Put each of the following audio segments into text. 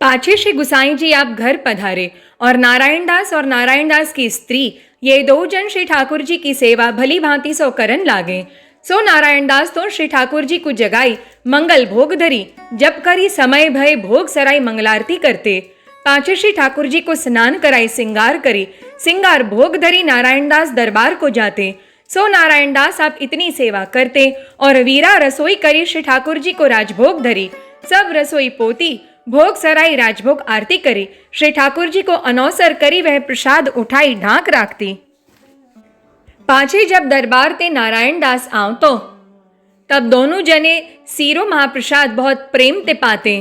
पाछे श्री गुसाई जी आप घर पधारे और नारायण दास की स्त्री ये दो जन श्री ठाकुर जी की सेवा भली भांति सो करन लागे। सो नारायण दास तो श्री ठाकुर जी को जगाई मंगल भोग धरी जब करी समय भय भोग सराई मंगलारती करते। पाछे श्री ठाकुर जी को स्नान कराई सिंगार करी सिंगार भोग धरी नारायण दास दरबार को जाते। सो नारायण दास आप इतनी सेवा करते और वीरा रसोई करी श्री ठाकुर जी को राजभोग धरी सब रसोई पोती भोग सराई राजभोग आरती करी श्री ठाकुर जी को अनौसर करी वह प्रसाद उठाई ढांक राखती। पाछे जब दरबार ते नारायण दास आवतो तब दोनों जने सीरो महाप्रसाद बहुत प्रेम ते पाते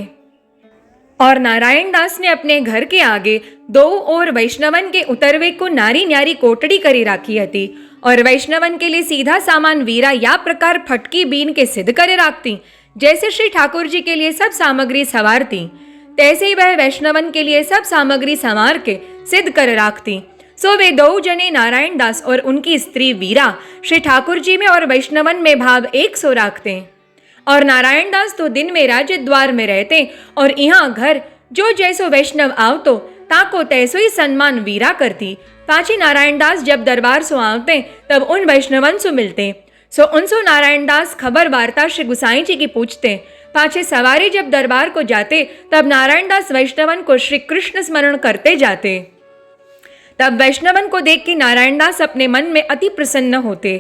और नारायण दास ने अपने घर के आगे दो और वैष्णवन के उतरवे को नारी न्यारी कोटड़ी करी राखी हती और वैष्णवन के लिए सीधा सामान वीरा या प्रकार फटकी बीन के सिद्ध करे राखती। जैसे श्री ठाकुर जी के लिए सब सामग्री संवारती तैसे ही वह वैष्णवन के लिए सब सामग्री संवार के सिद्ध कर राखती। सो वे दो जने नारायण दास और उनकी स्त्री वीरा श्री ठाकुर जी में और वैष्णवन में भाव एक सो राखते और नारायण दास तो दिन में राज्य द्वार में रहते और यहाँ घर जो जैसो वैष्णव आवतो ताको तैसो ही सम्मान वीरा करती। पाछी नारायण दास जब दरबार सो आवते तब उन वैष्णवन सो मिलते। सो उनसो नारायण दास खबर वार्ता श्री गुसाई जी की पूछते। पाछे सवारे जब दरबार को जाते तब नारायण दास वैष्णवन को श्री कृष्ण स्मरण करते जाते। तब वैष्णवन को देख के नारायण दास अपने मन में अति प्रसन्न होते।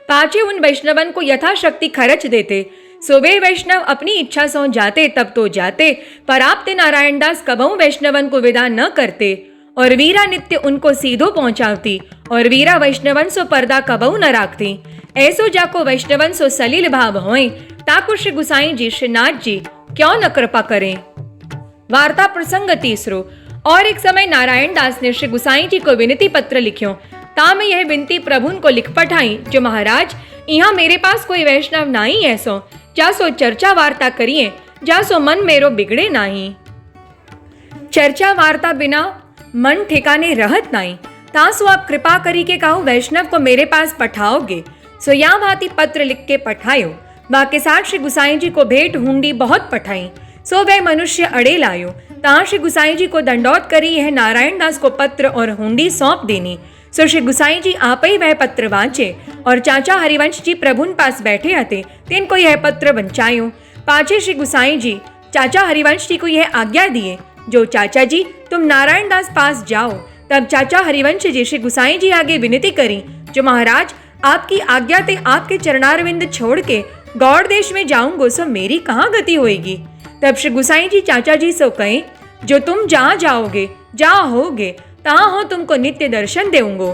पाछे उन वैष्णवन को यथाशक्ति खर्च देते। सो वे वैष्णव अपनी इच्छा सो जाते तब तो जाते पर आपते नारायण दास कबहू वैष्णवन को विदा न करते और वीरा नित्य उनको सीधो पहुंचावती और वीरा वैष्णवन सो पर्दा कबहू न राखती। ऐसो जाको वैष्णवन सो सलील भाव होए ताको श्री गुसाई जी श्रीनाथ जी क्यों न कृपा करें। वार्ता प्रसंग तीसरो। और एक समय नारायण दास ने श्री गुसाई जी को विनती पत्र लिखियो ता मैं यह विनती प्रभुन को लिख पठाई जो महाराज यहाँ मेरे पास कोई वैष्णव नहीं ऐसो जासो चर्चा वार्ता करिए जासो मन मेरो बिगड़े नहीं। चर्चा वार्ता बिना मन ठिकाने रहत नहीं तासो आप कृपा करी के कहो वैष्णव को मेरे पास पठाओगे। सो या भांति पत्र लिख के पठायो। बाके साथ श्री गुसाई जी को भेंट हुंडी बहुत पठाई। सो वह मनुष्य अड़े लायो ता श्री गुसाई जी को दंडौत करी यह नारायण दास को पत्र और हुंडी सौंप देनी। सो श्री गुसाई जी आप ही वह पत्र वांचे और चाचा हरिवंश जी प्रभुन पास बैठे हते तिनको यह पत्र वंचायो। पाछे श्री गुसाई जी चाचा हरिवंश जी को यह आज्ञा दिए जो चाचा जी तुम नारायण दास पास जाओ। तब चाचा हरिवंश जी श्री गुसाई जी आगे विनती करी जो महाराज आपकी आज्ञा ते आपके चरणारविंद छोड़ के गौड़ देश में जाऊंगो सो मेरी कहाँ गति होएगी। तब श्री गुसाई जी चाचा जी सो कहे जो तुम जहाँ जाओगे जहाँ होगे तहाँ हो तुमको नित्य दर्शन देऊंगो।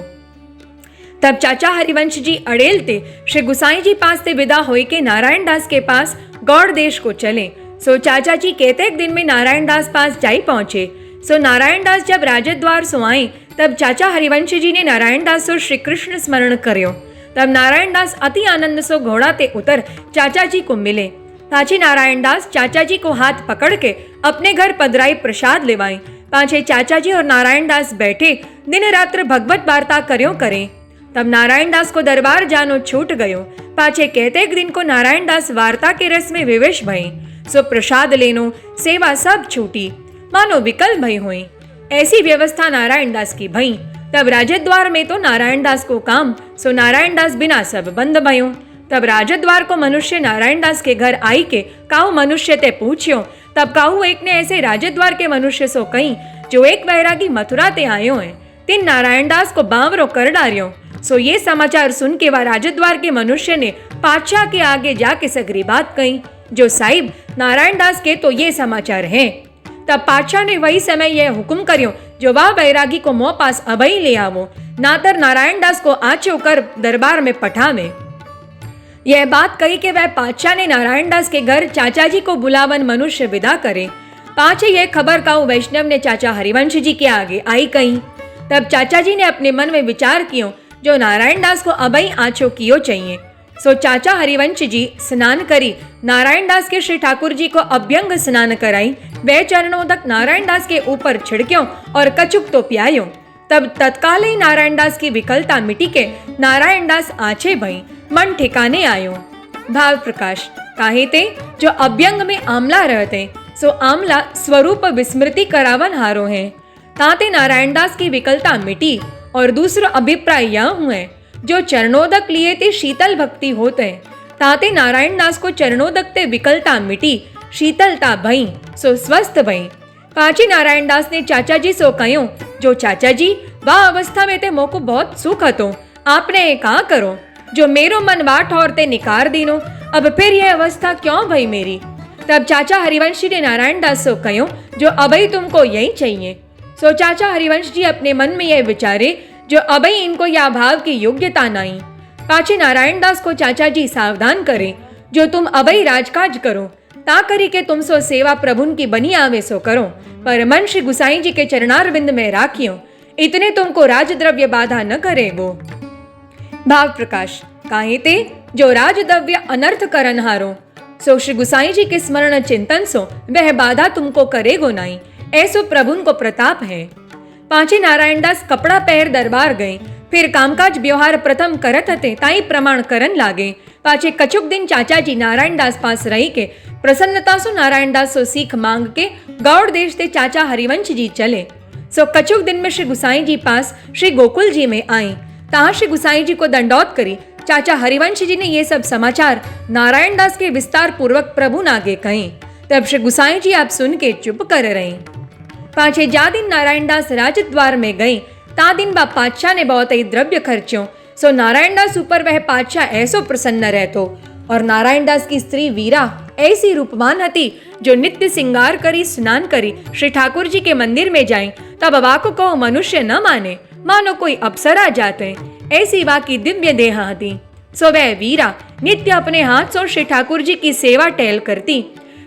तब चाचा हरिवंश जी अड़ेलते श्री गुसाई जी पास से विदा होए के नारायण दास के पास गौड़ देश को चले। सो चाचा जी कहते एक दिन में नारायण दास पास जाई पहुंचे। सो नारायण दास जब राजद्वार सो आए तब चाचा हरिवंश जी ने नारायण दास सो श्री कृष्ण स्मरण कर्यो। तब नारायण दास अति आनंद सो घोड़ा ते उतर चाचा जी को मिले। पाछे नारायण दास चाचा जी को हाथ पकड़ के अपने घर पधराई प्रसाद लेवाई। पाछे चाचा जी और नारायण दास बैठे दिन रात्र भगवत वार्ता कर्यो करे। तब नारायण दास को दरबार जानो छूट गयो। पाछे कहते एक दिन को नारायण दास वार्ता के रस में विवश भई। सो प्रसाद लेनो सेवा सब छूटी मानो विकल भई हुई। ऐसी व्यवस्था नारायण दास की भई। तब राजद्वार में तो नारायण दास को काम सो नारायण दास बिना सब बंद भयो। तब राजद्वार को मनुष्य नारायण दास के घर आई के काहू मनुष्य ते पूछ्यो। तब काहू एक ने ऐसे राजद्वार के मनुष्य सो कही जो एक वैरागी मथुरा ते आयो है तिन नारायण दास को बावरो कर डार्यो। सो ये समाचार सुन के वह राजद्वार के मनुष्य ने पातशाह के आगे जाके सगरी बात कही जो साहिब नारायण दास के तो ये समाचार हैं। तब पातशाह ने वही समय यह हुक्म कर्यो जो वह वैरागी को मोह पास अभई ले आवो नातर नारायण दास को आछो कर दरबार में पठावे। यह बात कही के वह पातशाह ने नारायण दास के घर चाचा जी को बुलावन मनुष्य विदा करे। पाछे यह खबर काऊ वैष्णव ने चाचा हरिवंश जी के आगे आई कही। तब चाचा जी ने अपने मन में विचार कियो जो नारायण दास को अभई आछो कियो चाहिए। सो चाचा हरिवंश जी स्नान करी नारायण दास के श्री ठाकुर जी को अभ्यंग स्नान कराई। वह चरणों तक नारायण दास के ऊपर छिड़क्यो और कचुक तो पियायो। तब तत्काल ही नारायण दास की विकलता मिटी के नारायण दास आछे भई मन ठिकाने आयो। भाव प्रकाश काहे ते जो अभ्यंग में आमला रहते सो आमला स्वरूप विस्मृति करावन हारो है। ताते नारायणदास की विकलता मिटी और दूसरो अभिप्राय यह हुए जो चरणोदक लिए ते शीतल भक्ति होते। ताते नारायणदास को चरणोदक ते विकलता मिटी, शीतलता भई, सो स्वस्थ भई। पाछी नारायणदास ने चाचा जी सो कहो, जो चाचा जी वह अवस्था में ते मोको बहुत सुख हतो, आपने ये कहा करो, जो मेरो मन वाट और ते निकार दीनो, अब फिर यह अवस्था क्यों भई मेरी। तब चाचा हरिवंशी ने नारायणदास सो कहो, जो अबई तुमको यही चाहिए। सो चाचा हरिवंश जी अपने मन में यह विचारे, जो अबई इनको या भाव की योग्यता नहीं। पाछे नारायणदास को चाचा जी सावधान करे, जो तुम अबई राजकाज करो, ता करी के तुम सो सेवा प्रभुन की बनी आवे सो करो, पर मन श्री गुसाई जी के चरणारविंद में राखियो, इतने तुमको राजद्रव्य बाधा न करे वो। भाव प्रकाश काहे ते जो राजद्रव्य अनर्थ करन हारो, सो श्री गुसाई जी के स्मरण चिंतन सो वह बाधा तुमको करेगो नहीं, ऐसो प्रभुन को प्रताप है। पांचे नारायणदास कपड़ा पहर दरबार गए, फिर कामकाज व्यवहार प्रथम करत हते ताई प्रमाण करन लागे। पाछे कछुक दिन चाचा जी नारायणदास पास रही के प्रसन्नता सो नारायणदास सो सीख मांग के गौड़ देश ते चाचा हरिवंश जी चले। सो कछुक दिन में श्री गुसाई जी पास श्री गोकुल जी में आए, तहाँ श्री गुसाई जी को दंडौत करी। चाचा हरिवंश जी ने ये सब समाचार नारायणदास के विस्तार पूर्वक प्रभु नागे कहे। तब श्री गुसाई जी आप सुन के चुप कर रहे। पाछे जा दिन नारायणदास राजद्वार में गई, ता दिन बा पातशाह ने बहुत ही द्रव्य खर्च्यो। सो नारायणदास ऊपर वह पातशाह ऐसो प्रसन्न रहतो। और नारायणदास की स्त्री वीरा ऐसी रूपवान हती, जो नित्य सिंगार करी स्नान करी श्री ठाकुर जी के मंदिर में जाए, तब वाको को मनुष्य न माने, मानो कोई अप्सरा जाते, ऐसी वा की दिव्य देह हती। सो वह वीरा नित्य अपने हाथ से श्री ठाकुर जी की सेवा टहल करती,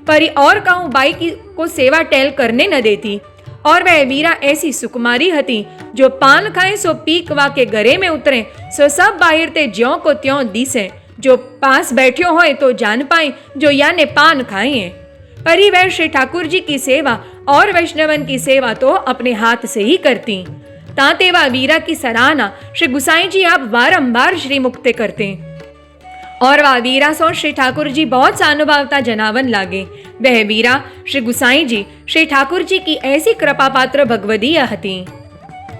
परी और कहूँ बाई की को सेवा टहल करने न देती। और वह वीरा ऐसी सुकुमारी हती, जो पान खाए सो पीक वा के गरे में उतरे, सो सब बाहिर ते ज्यों को त्यों दिसे, जो पास बैठ्यो होए तो जान पाए, जो याने पान खाए। परी वह श्री ठाकुर जी की सेवा और वैष्णवन की सेवा तो अपने हाथ से ही करती। ताते वा वीरा की सराहना श्री गुसाई जी आप बारंबार श्री मुक्ते करते। और वह वीरा सो श्री ठाकुर जी बहुत सानुभावता जनावन लागे। वह वीरा श्री गुसाई जी श्री ठाकुर जी की ऐसी कृपा पात्र भगवदीय हती।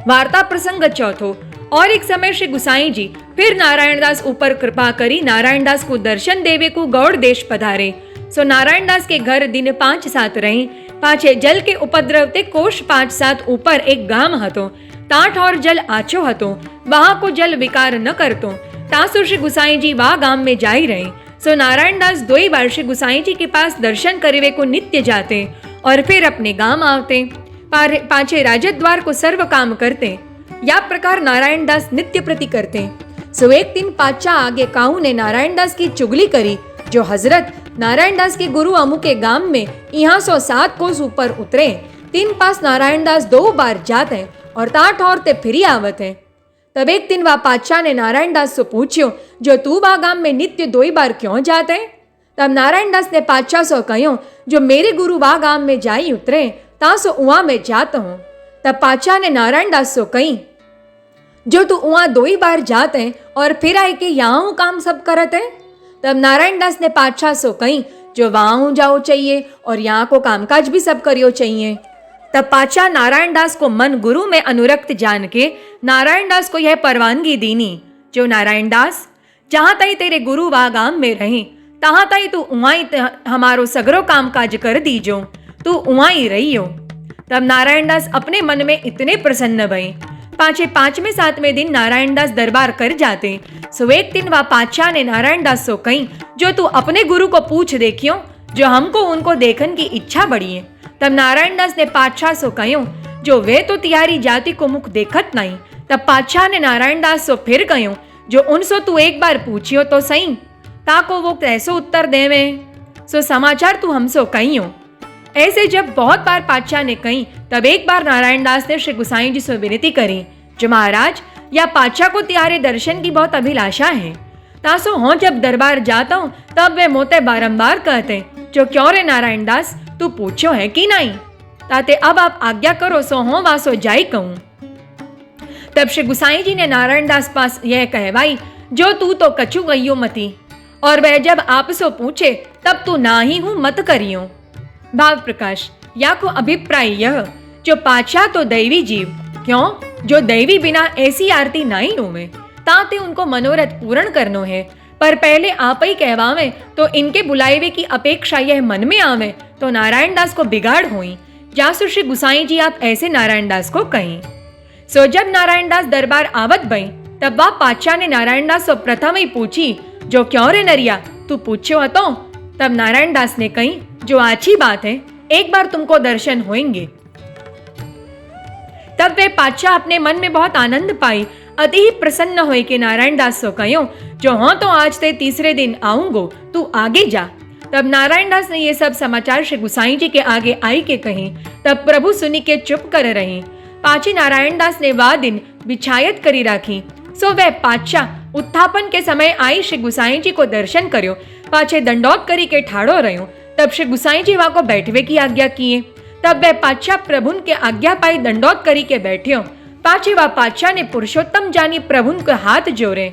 वार्ता प्रसंग चौथो। और एक समय श्री गुसाई जी फिर नारायणदास ऊपर कृपा करी नारायणदास को दर्शन देवे को गौड़ देश पधारे। सो नारायणदास के घर दिन 5-7 रहे। पाछे जल के उपद्रव ते कोष 5-7 ऊपर एक गाम हतो, ताठ और जल आछो हतो, वहां को जल विकार न करतो। तासु श्री गुसाई जी वह गांव में जाई रहे। सो नारायणदास 2 बार श्री गुसाई जी के पास दर्शन करिवे को नित्य जाते और फिर अपने गांव आवते। पाछे राजद्वार को सर्व काम करते। या प्रकार नारायणदास नित्य प्रति करते। सो एक दिन पातशाह आगे काहू ने नारायणदास की चुगली करी, जो हजरत नारायणदास के गुरु अमु के गांव में यहाँ 7 कोस ऊपर उतरे। 3 पास नारायणदास 2 बार जाते और ताठ और ते फिरी आवत है। तब एक दिन वह पातशाह ने नारायणदास से पूछ्यो, जो तू वह गांव में नित्य 2 बार क्यों जाते। तब नारायणदास ने पातशाह से कहो, जो मेरे गुरु वह गांव में जाई उतरे, ता सो उहाँ में जाता हूँ। तब पातशाह ने नारायणदास से कही, जो तू उहाँ 2 बार जाते और फिर आए के यहाँ काम सब करते। तब नारायणदास ने पातशाह से कही, जो वहाँ जाओ चाहिए और यहाँ को कामकाज भी सब करियो चाहिए। तब पातशाह नारायणदास को मन गुरु में अनुरक्त जान के नारायणदास को यह परवानगी दीनी, जो नारायणदास जहाँ तई तेरे गुरु वा गांव में रहे, तहाँ तई तू उहाँ हमारो सगरो कामकाज कर दीजो, तू उहाँ ही रहियो। तब नारायणदास अपने मन में इतने प्रसन्न भये। पाछे 5वें-7वें दिन नारायणदास दरबार कर जाते। सो एक दिन वह पातशाह ने नारायणदास से कही, जो तू अपने गुरु को पूछ देखियो, जो हमको उनको देखन की इच्छा बड़ी है। तब नारायणदास ने पातशाह से कहो, जो वे तो तिहारी जाति को मुख देखत नहीं। तब पातशाह ने नारायणदास से फिर कहो, जो उनसे तू एक बार पूछियो तो सही, ताको वो कैसो उत्तर देवे। सो समाचार तू हमसे कहियो। ऐसे जब बहुत बार पातशाह ने कही, तब एक बार नारायणदास ने श्री गुसाई जी से विनती करी, जो महाराज या पातशाह को तिहारे दर्शन की बहुत अभिलाषा है। तासो हो जब दरबार जाता हूँ तब वे मोते बारंबार कहते, जो क्यों रे नारायणदास तू पूछो है कि नहीं। ताते अब आप आज्ञा करो, सो हो वासो जाई कहूँ। तब श्री गुसाई जी ने नारायणदास पास यह कहवाई, जो तू तो कछु गइयो मती, और वह जब आप सो पूछे तब तू ना ही हूँ मत करियो। भाव प्रकाश या को अभिप्राय यह जो पाचा तो दैवी जीव क्यों जो दैवी बिना ऐसी आरती नहीं होवे ताते उनको मनोरथ पूर्ण करनो है। पर पहले आप ही कहवावे तो इनके बुलावे की अपेक्षा यह मन में आवे तो नारायण दास को बिगाड़ हुई। जासु श्री गुसाई जी आप ऐसे नारायण दास को कहीं। सो जब नारायण दास दरबार आवत बई तब वह पाचा ने नारायण दास को प्रथम ही पूछी जो क्यों रे नरिया तू पूछो हतो। तब नारायण दास ने कही जो अच्छी बात है एक बार तुमको दर्शन होंगे। तब वे पाचा अपने मन में बहुत आनंद पाई अति ही प्रसन्न हुए कि नारायण दास सो कहो जो हाँ तो आज ते तीसरे दिन आऊंगो तू आगे जा। तब नारायण दास ने ये सब समाचार श्री गुसाई जी के आगे आई के कही। तब प्रभु सुनी के चुप कर रही। पाची नारायण दास ने वह दिन बिछायत करी राखी। सो वह पाचा उत्थापन के समय आई श्री गुसाई जी को दर्शन कर्यो पाछे दंडौत करी के ठाड़ो रह्यो। तब श्री गुसाई जी वहां को बैठवे की आज्ञा किए। तब वह पाचा प्रभुन के आज्ञा पाई दंडौत करी के बैठ्यो। पाछे वह पाचा ने पुरुषोत्तम जानी प्रभुन के हाथ जोड़े।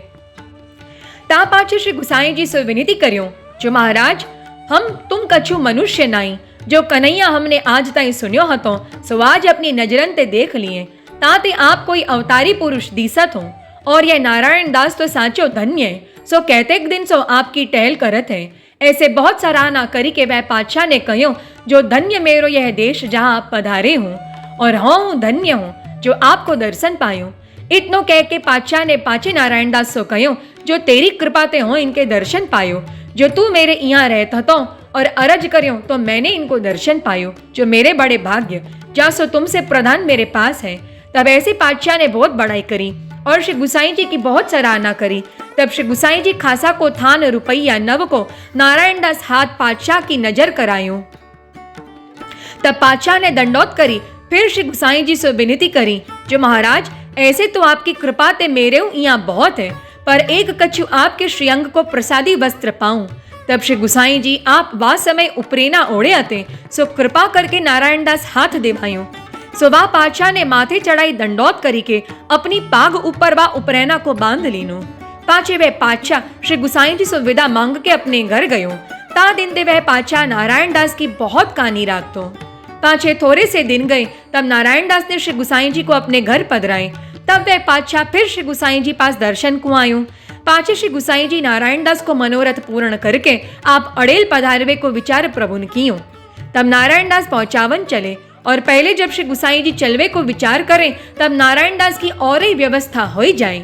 ता पाछे श्री गुसाई जी से विनती करियो जो महाराज हम तुम कछु मनुष्य नाई जो कन्हैया हमने आज ताई सुन्यो हतो सो आज अपनी नजरन ते देख लिए ताते आप कोई अवतारी पुरुष दिसत हो और यह नारायण दास तो साचो धन्य है। सो कहते दिन सो आपकी टहल करत है। ऐसे बहुत सराहना करी के वह पातशाह ने कहो जो धन्य मेरो यह देश जहाँ आप पधारे हूँ और हाँ धन्य हूँ जो आपको दर्शन पायो। इतनो कह के पातशाह ने पाचे नारायण दास सो कहो जो तेरी कृपा ते हो इनके दर्शन पायो जो तू मेरे यहाँ रहता तो और अरज करियो तो मैंने इनको दर्शन पायो जो मेरे बड़े भाग्य जा सो तुमसे प्रधान मेरे पास है। तब ऐसे पातशाह ने बहुत बड़ाई करी और श्री गुसाई जी की बहुत सराहना करी। तब श्री गुसाई जी खासा को थान रुपया नव को नारायण दास हाथ पातशाह की नजर करायो। तब पातशाह ने दंडौत करी फिर श्री गुसाई जी से विनती करी जो महाराज ऐसे तो आपकी कृपा ते मेरे यहाँ बहुत है पर एक कछु आपके श्रीअंग को प्रसादी वस्त्र पाऊं। तब श्री गुसाई जी आप वा समय उपरेना ओढ़े आते सो कृपा करके नारायण दास हाथ देवायो। सो वह पातशाह ने माथे चढ़ाई दंडौत करी के अपनी पाग ऊपर वा उपरेना को बांध लीनो। पाछे वह पातशाह श्री गुसाई जी से विदा मांग के अपने घर गयो। ता दिन दे वह पातशाह नारायण दास की बहुत कानी राखतो। पाछे थोड़े से दिन गए तब नारायण दास ने श्री गुसाई जी को अपने घर पधराए। तब वह पातशाह फिर श्री गुसाई जी पास दर्शन को आयो। पाछे श्री गुसाई जी नारायण दास को मनोरथ पूर्ण करके आप अड़ेल पधारवे को विचार प्रभुन कियो। तब नारायण दास पहुंचावन चले और पहले जब श्री गुसाई जी चलवे को विचार करें तब नारायण दास की और ही व्यवस्था हो जाए।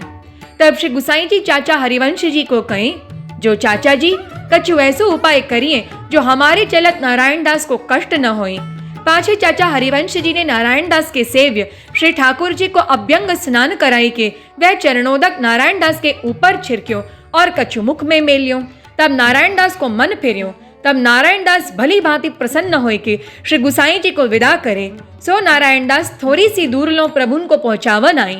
तब श्री गुसाई जी चाचा हरिवंश जी को कहें जो चाचा जी कछु ऐसो उपाय करिए जो हमारे चलत नारायण दास को कष्ट न होए। पाछे चाचा हरिवंश जी ने नारायण दास के सेव्य श्री ठाकुर जी को अभ्यंग स्नान कराई के वह चरणोदक नारायण दास के ऊपर छिड़क्यो और कछु मुख में मेलियो। तब नारायण दास को मन फेरियो। तब नारायण दास भली भांति प्रसन्न होए के श्री गुसाई जी को विदा करे। सो नारायण दास थोड़ी सी दूर लो प्रभुन को पहुंचावन आई।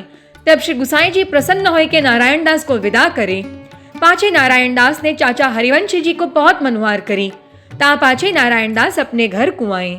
तब श्री गुसाई जी प्रसन्न होए के नारायण दास को विदा करे। पाछे नारायण दास ने चाचा हरिवंश जी को बहुत मनुहार करी। ता पाछे नारायण दास अपने घर को आए।